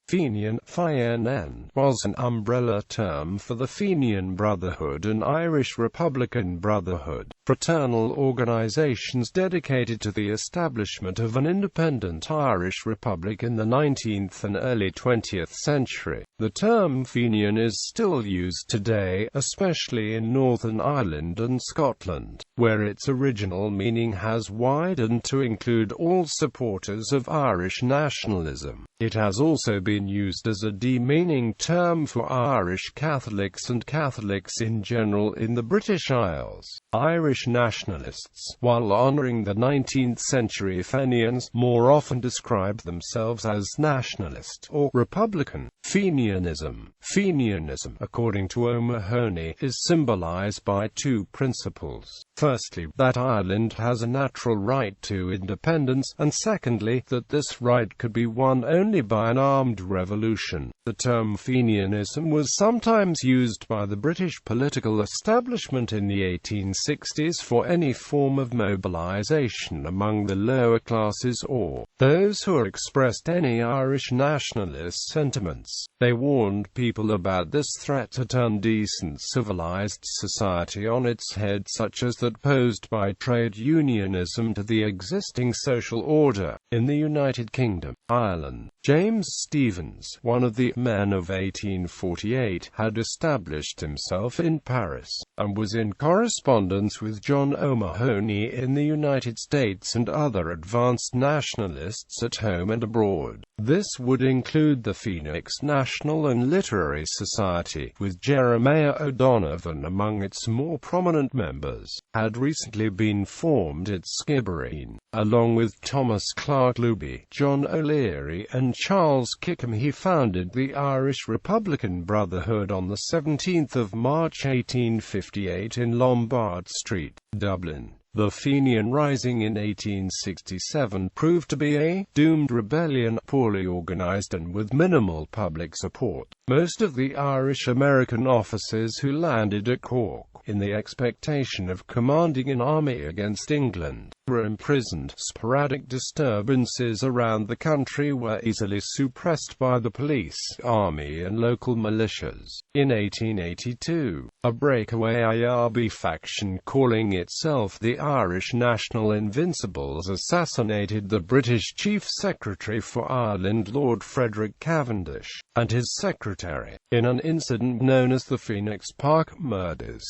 Fenian {ʻfiːnɪən) was an umbrella term for the Fenian Brotherhood, an Irish Republican brotherhood, fraternal organizations dedicated to the establishment of an independent Irish republic in the 19th and early 20th century. The term Fenian is still used today, especially in Northern Ireland and Scotland, where its original meaning has widened to include all supporters of Irish nationalism. It has also been used as a demeaning term for Irish Catholics and Catholics in general in the British Isles. Irish nationalists, while honouring the 19th century Fenians, more often describe themselves as nationalist or republican. Fenianism, according to O'Mahony, is symbolised by two principles. Firstly, that Ireland has a natural right to independence, and secondly, that this right could be won only by an armed revolution. The term Fenianism was sometimes used by the British political establishment in the 1860s for any form of mobilisation among the lower classes or those who expressed any Irish nationalist sentiments. They warned people about this threat to turn decent civilised society on its head, such as that posed by trade unionism to the existing social order. In the United Kingdom, Ireland, James Stephens, one of the men of 1848, had established himself in Paris, and was in correspondence with John O'Mahony in the United States and other advanced nationalists at home and abroad. This would include the Phoenix National and Literary Society, with Jeremiah O'Donovan among its more prominent members, had recently been formed at Skibbereen. Along with Thomas Clark Luby, John O'Leary and Charles Kickham, he founded the Irish Republican Brotherhood on the 17th of March 1858 in Lombard Street, Dublin. The Fenian Rising in 1867 proved to be a doomed rebellion, poorly organized and with minimal public support. Most of the Irish-American officers who landed at Cork, in the expectation of commanding an army against England, were imprisoned. Sporadic disturbances around the country were easily suppressed by the police, army and local militias. In 1882, a breakaway IRB faction calling itself the Irish National Invincibles assassinated the British Chief Secretary for Ireland, Lord Frederick Cavendish, and his secretary, in an incident known as the Phoenix Park Murders.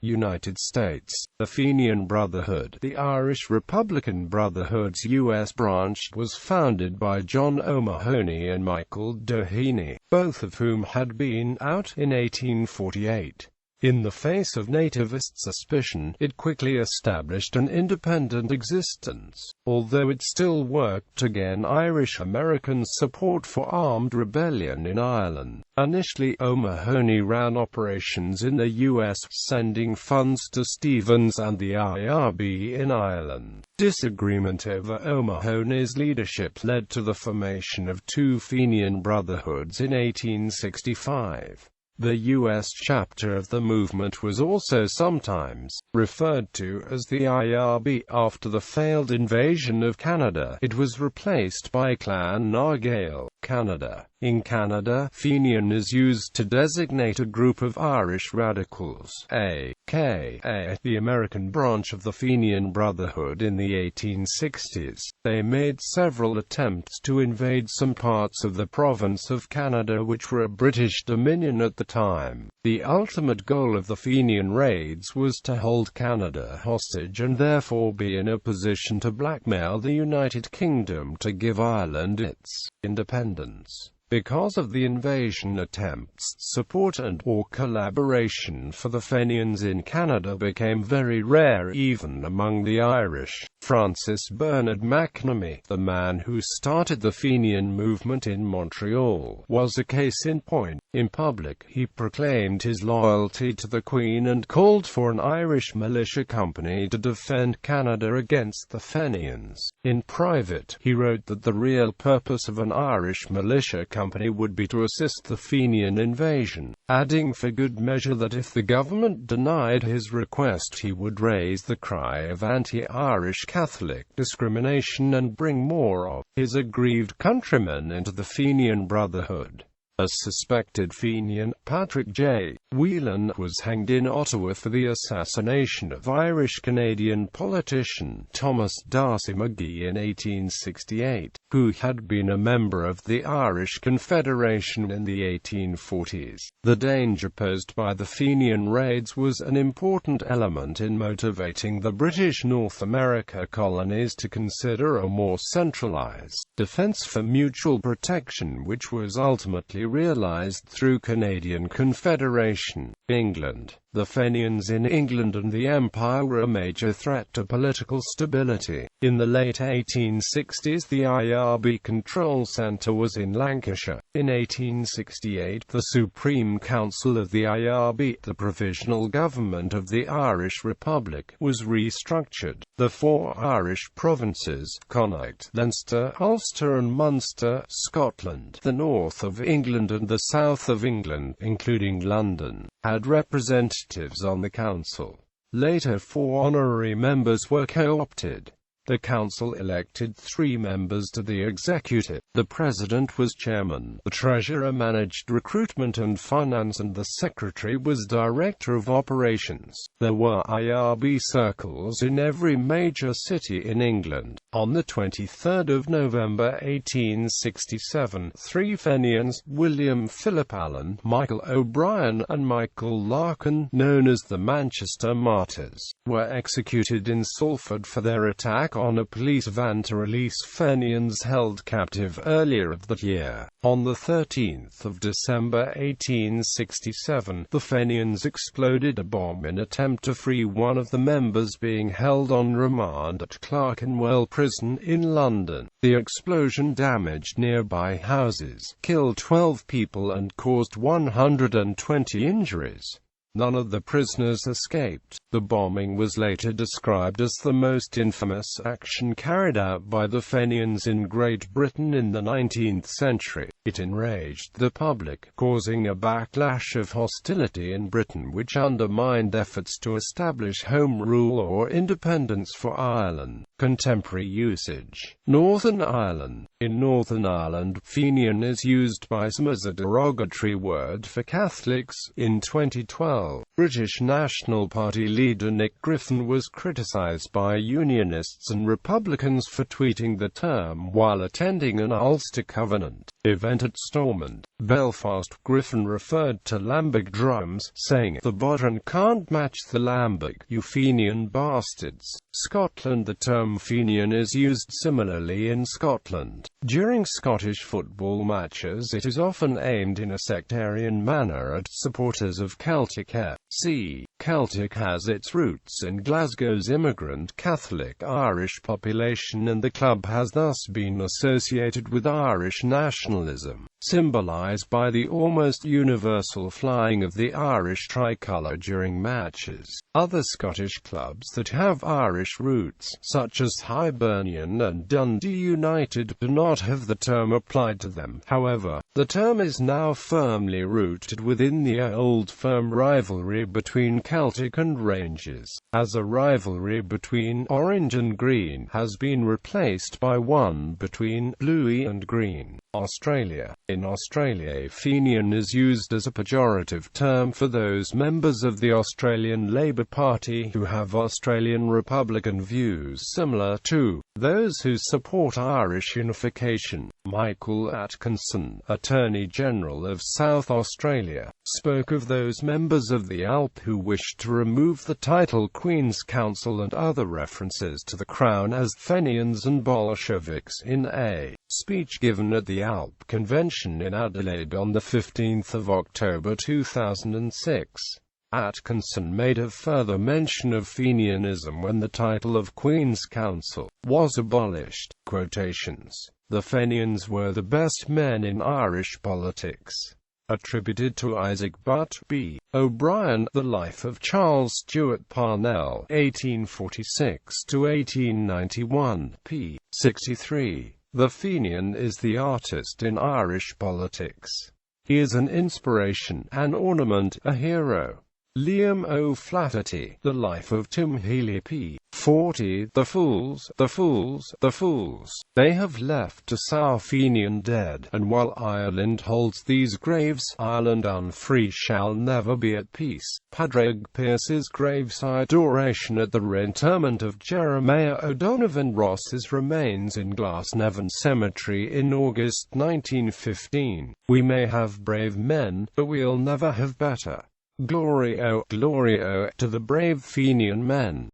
United States. The Fenian Brotherhood, the Irish Republican Brotherhood's U.S. branch, was founded by John O'Mahony and Michael Doheny, both of whom had been out in 1848. In the face of nativist suspicion, it quickly established an independent existence, although it still worked to gain Irish-American support for armed rebellion in Ireland. Initially, O'Mahony ran operations in the U.S., sending funds to Stephens and the IRB in Ireland. Disagreement over O'Mahony's leadership led to the formation of two Fenian Brotherhoods in 1865. The U.S. chapter of the movement was also sometimes referred to as the IRB. After the failed invasion of Canada, it was replaced by Clan na Gael, Canada. In Canada, Fenian is used to designate a group of Irish radicals, aka the American branch of the Fenian Brotherhood. In the 1860s, they made several attempts to invade some parts of the province of Canada which were a British dominion at the time. The ultimate goal of the Fenian raids was to hold Canada hostage and therefore be in a position to blackmail the United Kingdom to give Ireland its independence. Because of the invasion attempts, support and/or collaboration for the Fenians in Canada became very rare even among the Irish. Francis Bernard McNamee, the man who started the Fenian movement in Montreal, was a case in point. In public, he proclaimed his loyalty to the Queen and called for an Irish militia company to defend Canada against the Fenians. In private, he wrote that the real purpose of an Irish militia company would be to assist the Fenian invasion, adding for good measure that if the government denied his request he would raise the cry of anti-Irish Catholic discrimination and bring more of his aggrieved countrymen into the Fenian Brotherhood. A suspected Fenian, Patrick J. Whelan, was hanged in Ottawa for the assassination of Irish-Canadian politician Thomas D'Arcy McGee in 1868, who had been a member of the Irish Confederation in the 1840s. The danger posed by the Fenian raids was an important element in motivating the British North America colonies to consider a more centralized defense for mutual protection, which was ultimately realized through Canadian Confederation. England. The Fenians in England and the Empire were a major threat to political stability. In the late 1860s, the IRB control centre was in Lancashire. In 1868, the Supreme Council of the IRB, the provisional government of the Irish Republic, was restructured. The four Irish provinces, Connacht, Leinster, Ulster and Munster, Scotland, the north of England and the south of England, including London, had representatives on the council. Later 4 honorary members were co-opted. The council elected 3 members to the executive. The president was chairman, the treasurer managed recruitment and finance, and the secretary was director of operations. There were IRB circles in every major city in England. On the 23rd of November 1867, 3 Fenians, William Philip Allen, Michael O'Brien, and Michael Larkin, known as the Manchester Martyrs, were executed in Salford for their attack on a police van to release Fenians held captive earlier that year. On the 13th of December 1867, the Fenians exploded a bomb in attempt to free one of the members being held on remand at Clerkenwell Prison in London. The explosion damaged nearby houses, killed 12 people and caused 120 injuries. None of the prisoners escaped. The bombing was later described as the most infamous action carried out by the Fenians in Great Britain in the 19th century. It enraged the public, causing a backlash of hostility in Britain which undermined efforts to establish Home Rule or independence for Ireland. Contemporary usage. Northern Ireland. In Northern Ireland, Fenian is used by some as a derogatory word for Catholics. In 2012, British National Party leader Nick Griffin was criticised by Unionists and Republicans for tweeting the term while attending an Ulster Covenant event at Stormont, Belfast. Griffin referred to Lambic drums, saying, "The bodhran can't match the Lambic, you Fenian bastards." Scotland. The term Fenian is used similarly in Scotland. During Scottish football matches it is often aimed in a sectarian manner at supporters of Celtic FC. Celtic has its roots in Glasgow's immigrant Catholic Irish population, and the club has thus been associated with Irish nationalism, symbolised by the almost universal flying of the Irish tricolour during matches. Other Scottish clubs that have Irish roots, such as Hibernian and Dundee United, do not have the term applied to them. However, the term is now firmly rooted within the old firm rivalry between Celtic and Rangers, as a rivalry between Orange and Green has been replaced by one between Bluey and Green. Australia. In Australia, Fenian is used as a pejorative term for those members of the Australian Labor Party who have Australian Republican views similar to those who support Irish unification. Michael Atkinson, Attorney General of South Australia, spoke of those members of the ALP who wished to remove the title Queen's Counsel and other references to the Crown as Fenians and Bolsheviks in a speech given at the ALP convention in Adelaide on 15 October 2006. Atkinson made a further mention of Fenianism when the title of Queen's Counsel was abolished. Quotations. The Fenians were the best men in Irish politics. attributed to Isaac Butt. B. O'Brien, The Life of Charles Stewart Parnell, 1846–1891, p. 63. The Fenian is the artist in Irish politics. He is an inspiration, an ornament, a hero. Liam O'Flaherty, The Life of Tim Healy, p. 40. The fools, the fools, the fools. They have left us our Fenian dead, and while Ireland holds these graves, Ireland unfree shall never be at peace. Padraig Pearse's graveside oration at the reinterment of Jeremiah O'Donovan Ross's remains in Glasnevin Cemetery in August 1915. We may have brave men, but we'll never have better. Glory, oh, to the brave Fenian men.